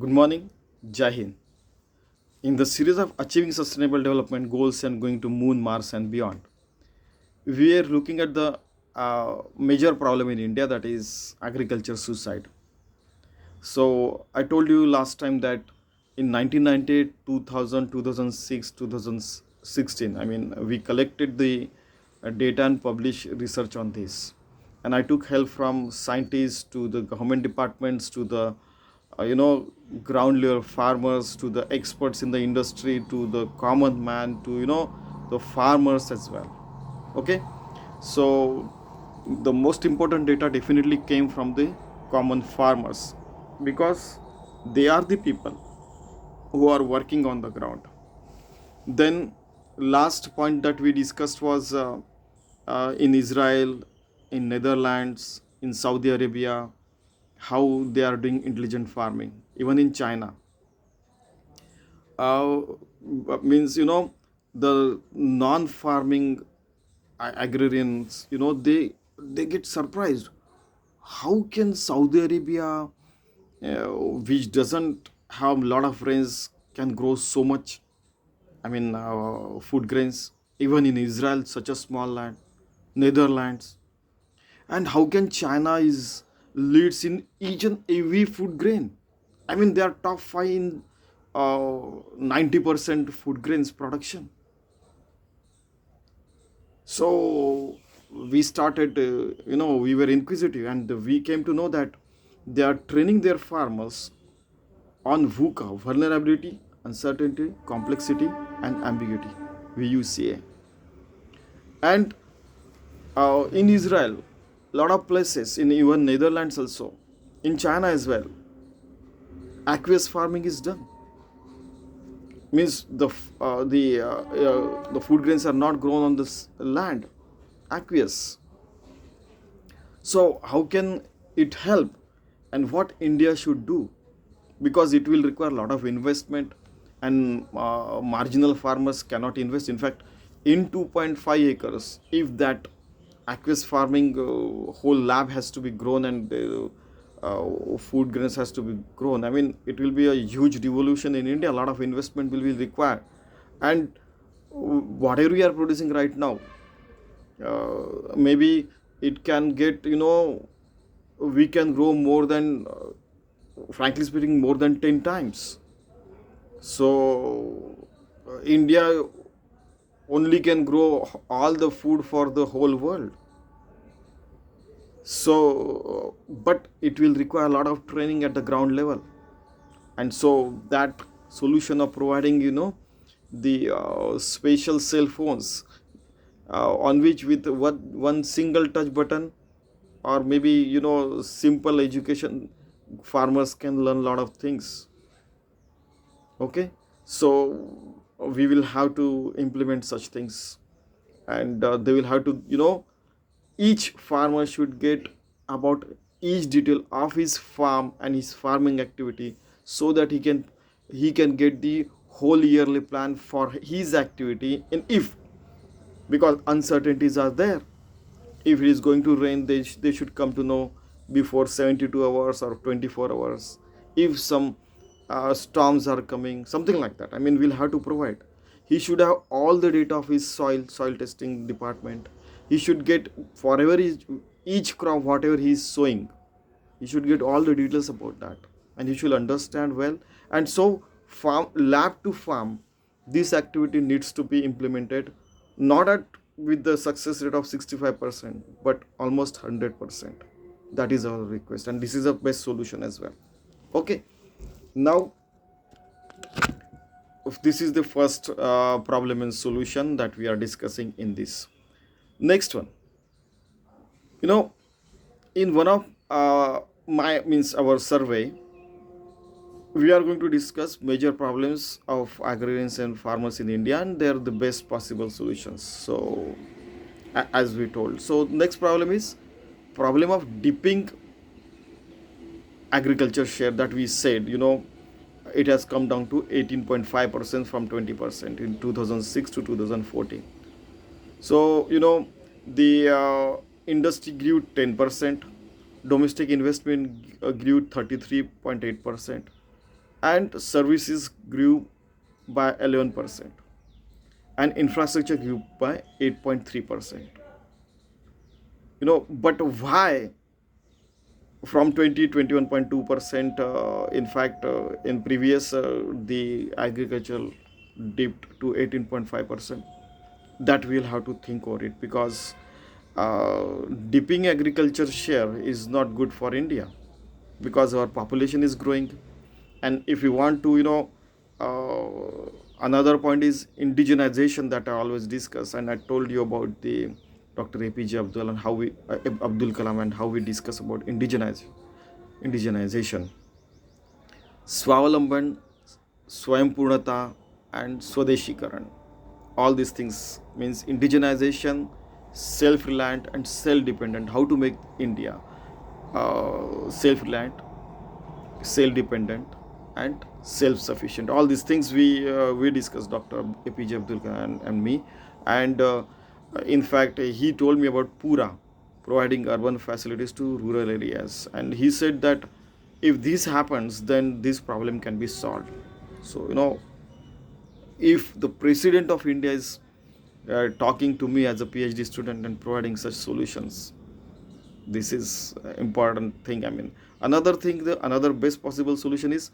Good morning, Jai Hind. In the series of achieving sustainable development goals and going to moon, Mars, and beyond, we are looking at the major problem in India, that is agriculture suicide. So I told you last time that in 1998, 2000, 2006, 2016, we collected the data and published research on this. And I took help from scientists to the government departments to the ground level farmers to the experts in the industry to the common man to the farmers as well. Okay, so the most important data definitely came from the common farmers, because they are the people who are working on the ground. Then last point that we discussed was in Israel, in Netherlands, in Saudi Arabia, how they are doing intelligent farming, even in China. uh, Means the non-farming agrarians, they get surprised. How can Saudi Arabia, which doesn't have a lot of rains, can grow so much? Food grains. Even in Israel, such a small land, Netherlands, and how can China is leads in each and every food grain? They are top five in 90% food grains production. So we started, we were inquisitive, and we came to know that they are training their farmers on VUCA: vulnerability, uncertainty, complexity, and ambiguity. VUCA. And in Israel, lot of places, in even Netherlands also, in China as well, aqueous farming is done. Means the food grains are not grown on this land, aqueous. So how can it help, and what India should do? Because it will require a lot of investment, and marginal farmers cannot invest. In fact, in 2.5 acres, if that aqueous farming whole lab has to be grown, and food grains has to be grown, it will be a huge revolution in India. A lot of investment will be required. And whatever we are producing right now, maybe it can get, we can grow more than, frankly speaking, more than 10 times. So India only can grow all the food for the whole world. So but it will require a lot of training at the ground level. And so that solution of providing, the special cell phones, on which with one single touch button, or maybe simple education, farmers can learn a lot of things. Okay, so we will have to implement such things. And they will have to, each farmer should get about each detail of his farm and his farming activity, so that he can get the whole yearly plan for his activity. And if, because uncertainties are there, if it is going to rain, they should come to know before 72 hours or 24 hours. If some storms are coming, something like that, we'll have to provide. He should have all the data of his soil testing department. He should get, forever each crop whatever he is sowing, he should get all the details about that, and he should understand well. And so farm, lab to farm, this activity needs to be implemented, not at with the success rate of 65%, but almost 100%. That is our request, and this is the best solution as well. Okay, now this is the first problem and solution that we are discussing in this. Next one, you know in one of my means our survey, we are going to discuss major problems of agrarians and farmers in India, and they are the best possible solutions. So as we told, so next problem is problem of dipping agriculture share, that we said, it has come down to 18.5% from 20% in 2006 to 2014. So the industry grew 10%, domestic investment grew 33.8%, and services grew by 11%, and infrastructure grew by 8.3%. But why from 21.2%, in fact, in previous, the agriculture dipped to 18.5%? That we'll have to think over it, because uh, dipping agriculture share is not good for India, because our population is growing. And if we want to, another point is indigenization that I always discuss, and I told you about the Dr. APJ Abdul Kalam, and how we discuss about indigenization, Swavalamban, Swayamburnata, and Swadeshikaran. All these things means indigenization, self-reliant and self-dependent. How to make India self-reliant, self-dependent, and self-sufficient. All these things we discussed, Dr. APJ Abdul Kalam and me. And in fact, he told me about Pura, providing urban facilities to rural areas, and he said that if this happens, then this problem can be solved. So, if the president of India is talking to me as a PhD student and providing such solutions, this is important thing. I mean, another thing, the another best possible solution is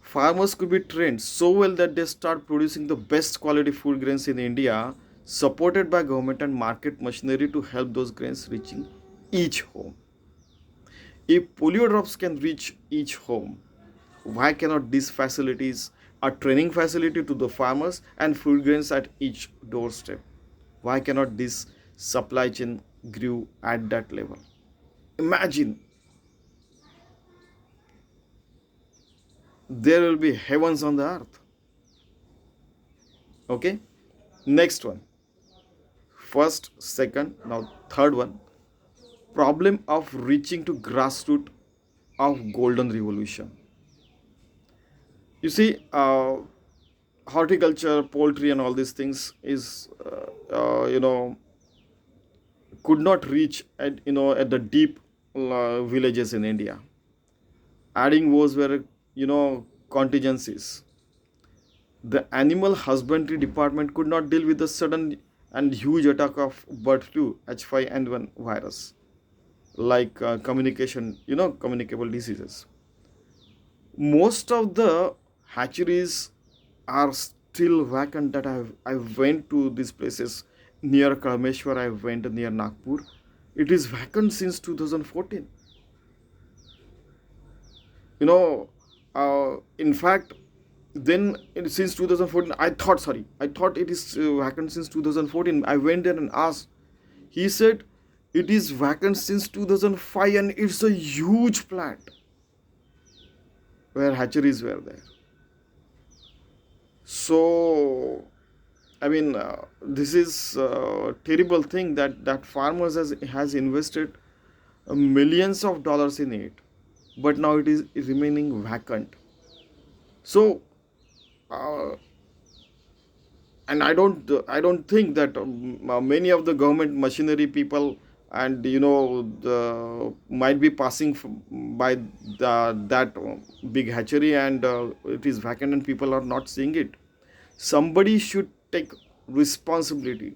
farmers could be trained so well that they start producing the best quality food grains in India, supported by government and market machinery to help those grains reaching each home. If polio drops can reach each home, why cannot these facilities, a training facility to the farmers and food grains at each doorstep? Why cannot this supply chain grew at that level? Imagine, there will be heavens on the earth. Okay, next one. First, second, now third one. Problem of reaching to grassroots of golden revolution. You see, horticulture, poultry, and all these things is, could not reach at, at the deep villages in India. Adding woes were, contingencies. The animal husbandry department could not deal with the sudden and huge attack of bird flu, H5N1 virus, like communicable diseases. Most of the hatcheries are still vacant. That I went to these places near Karameshwar, I went near Nagpur. It is vacant since 2014. In fact, then since 2014, I thought it is vacant since 2014. I went there and asked. He said it is vacant since 2005, and it's a huge plant where hatcheries were there. So, I mean, this is a terrible thing that farmers has invested millions of dollars in it, but now it is remaining vacant. So, uh, and I don't think that many of the government machinery people, and might be passing by that big hatchery, and it is vacant and people are not seeing it. Somebody should take responsibility.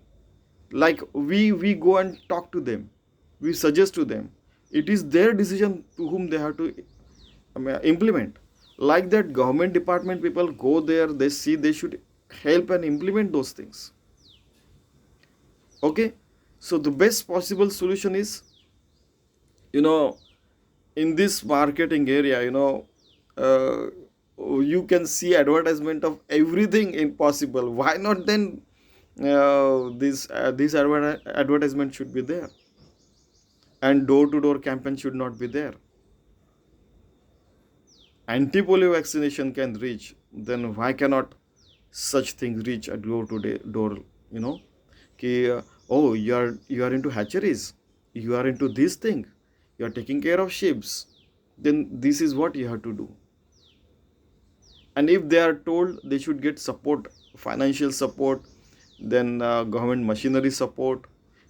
Like, we go and talk to them, we suggest to them. It is their decision to whom they have to implement. Like that, government department people go there, they see, they should help and implement those things. Okay, so the best possible solution is, you know in this marketing area, uh, you can see advertisement of everything impossible. Why not then, this advertisement should be there, and door to door campaign should not be there. Anti-polio vaccination can reach, then why cannot such things reach at door to door? you know Ki, oh, you are into hatcheries, you are into this thing, you are taking care of sheeps, then this is what you have to do. And if they are told, they should get support, financial support, then government machinery support,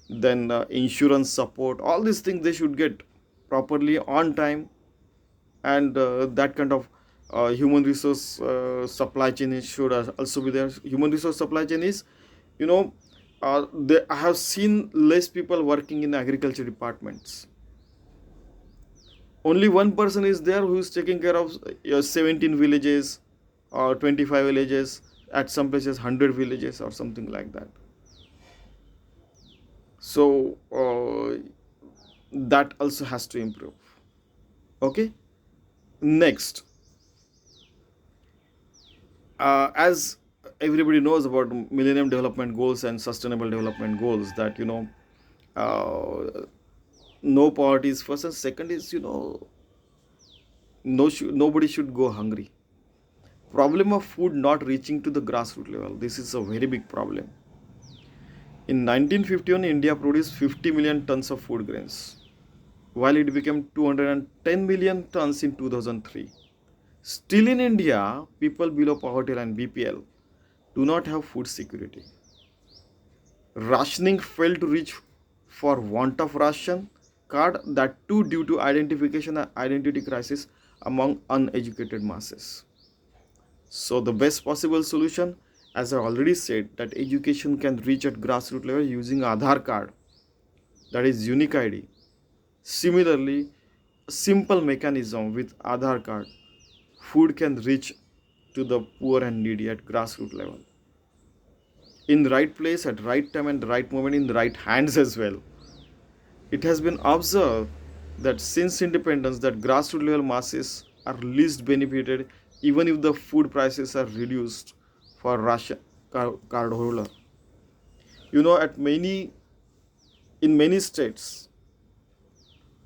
then insurance support. All these things they should get properly on time, and that kind of Human resource supply chain should also be there. Human resource supply chain is, you know, I have seen less people working in agriculture departments. Only one person is there who is taking care of 17 villages or 25 villages, at some places 100 villages or something like that. So that also has to improve. Okay. Next, as everybody knows about millennium development goals and sustainable development goals, that uh, no poverty is first, and second is, nobody should go hungry. Problem of food not reaching to the grassroots level, this is a very big problem. In 1951, India produced 50 million tons of food grains, while it became 210 million tons in 2003. Still in India, people below poverty line, BPL, do not have food security. Rationing failed to reach for want of ration card, that too due to identification and identity crisis among uneducated masses. So the best possible solution, as I already said, that education can reach at grassroots level using Aadhaar card, that is unique ID. Similarly, a simple mechanism with Aadhaar card, food can reach to the poor and needy at grassroots level. In the right place, at right time and the right moment, in the right hands as well. It has been observed that since independence, that grassroots level masses are least benefited even if the food prices are reduced for ration card holder. At many states,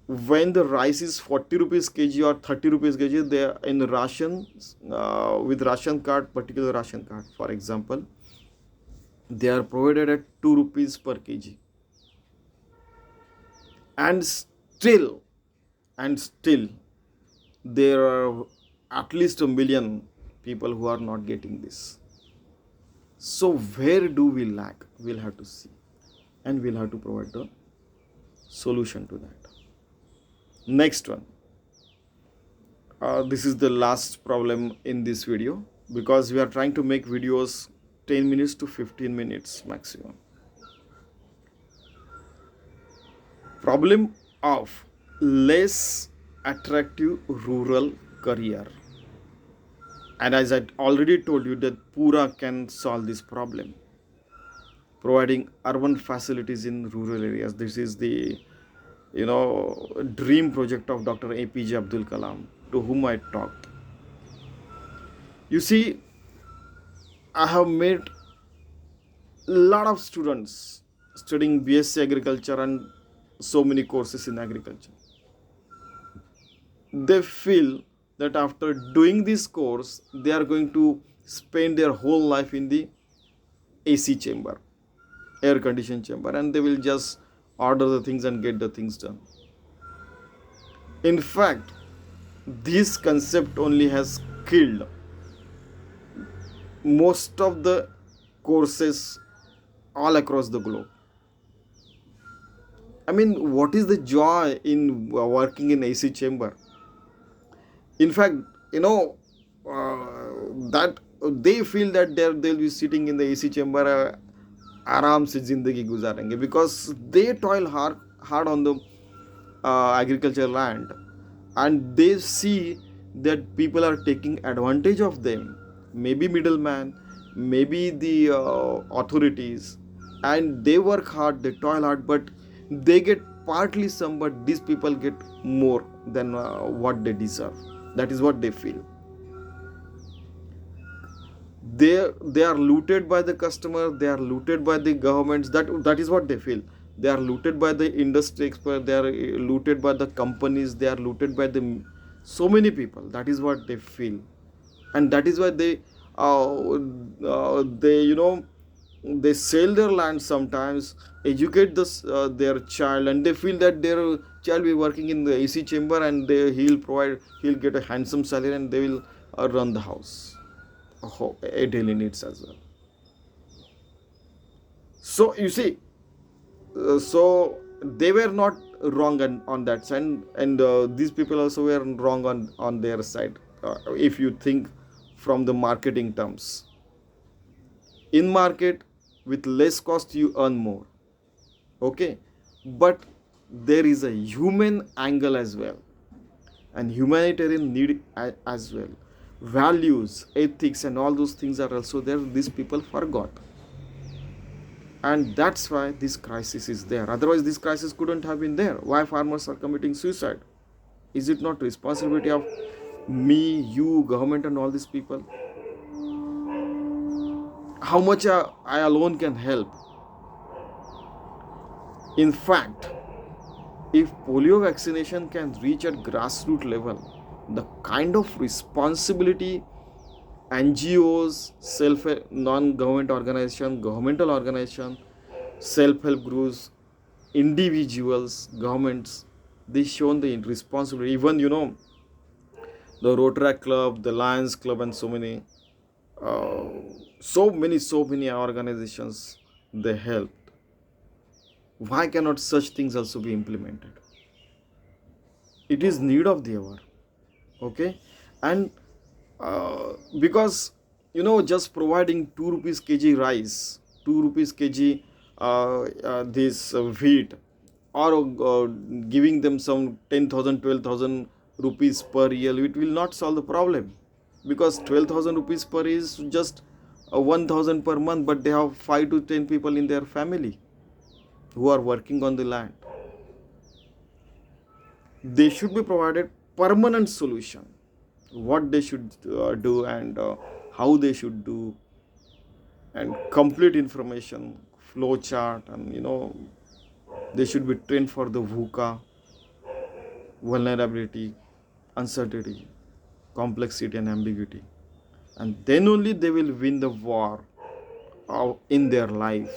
when the rice is 40 rupees kg or 30 rupees kg, they are in ration, with ration card, particular ration card, for example, they are provided at 2 rupees per kg. And still there are at least a million people who are not getting this. So where do we lack? We'll have to see, and we'll have to provide the solution to that. Next one, this is the last problem in this video, because we are trying to make videos 10 minutes to 15 minutes maximum. Problem of less attractive rural career. And as I already told you, that Pura can solve this problem, providing urban facilities in rural areas. This is the dream project of Dr. APJ Abdul Kalam, to whom I talked. You see, I have met a lot of students studying BSc agriculture and so many courses in agriculture. They feel that after doing this course, they are going to spend their whole life in the AC chamber, air conditioned chamber, and they will just order the things and get the things done. In fact, this concept only has killed most of the courses all across the globe. I mean, what is the joy in working in AC chamber? In fact, that they feel that they'll be sitting in the AC chamber, आराम से जिंदगी गुजारेंगे, because they toil hard on the agriculture land, and they see that people are taking advantage of them, maybe middleman, maybe the authorities, and they work hard, they toil hard, but they get partly some, but these people get more than what they deserve. That is what they feel. They are looted by the customer, they are looted by the governments. That is what they feel. They are looted by the industry expert, they are looted by the companies, they are looted by the so many people. That is what they feel, and that is why they sell their land sometimes, educate their child, and they feel that their child will be working in the AC chamber, and he'll get a handsome salary, and they will run the house, daily needs as well. So you see, so they were not wrong on that side, and these people also were wrong on their side. if you think from the marketing terms. In market, with less cost you earn more. Okay, but there is a human angle as well, and humanitarian need as well. Values, ethics, and all those things are also there. These people forgot, and that's why this crisis is there. Otherwise, this crisis couldn't have been there. Why farmers are committing suicide? Is it not responsibility of me, you, government, and all these people? How much I alone can help? In fact, if polio vaccination can reach at grassroots level, the kind of responsibility NGOs, self non-government organization, governmental organization, self-help groups, individuals, governments, they shown the responsibility. Even the Rotary Club, the Lions Club, and uh, so many organizations they help. Why cannot such things also be implemented? It is need of the hour. Okay, and because just providing 2 rupees kg rice, 2 rupees kg this wheat, or giving them some 10,000, 12,000 rupees per year, it will not solve the problem, because 12,000 rupees per is just 1,000 per month, but they have 5 to 10 people in their family who are working on the land. They should be provided permanent solution, what they should do, and how they should do, and complete information, flow chart, and they should be trained for the VUCA, vulnerability, uncertainty, complexity, and ambiguity, and then only they will win the war in their lives,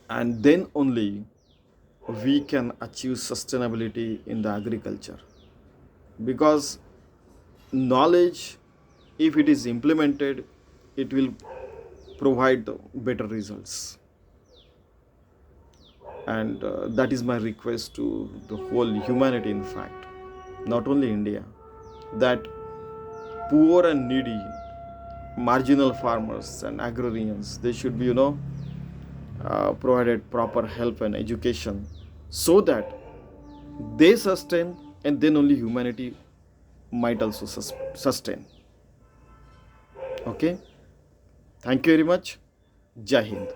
and then only we can achieve sustainability in the agriculture. Because knowledge, if it is implemented, it will provide better results. And that is my request to the whole humanity, in fact, not only India, that poor and needy, marginal farmers and agrarians, they should be provided proper help and education, so that they sustain, and then only humanity might also sustain. Okay, thank you very much. Jai Hind.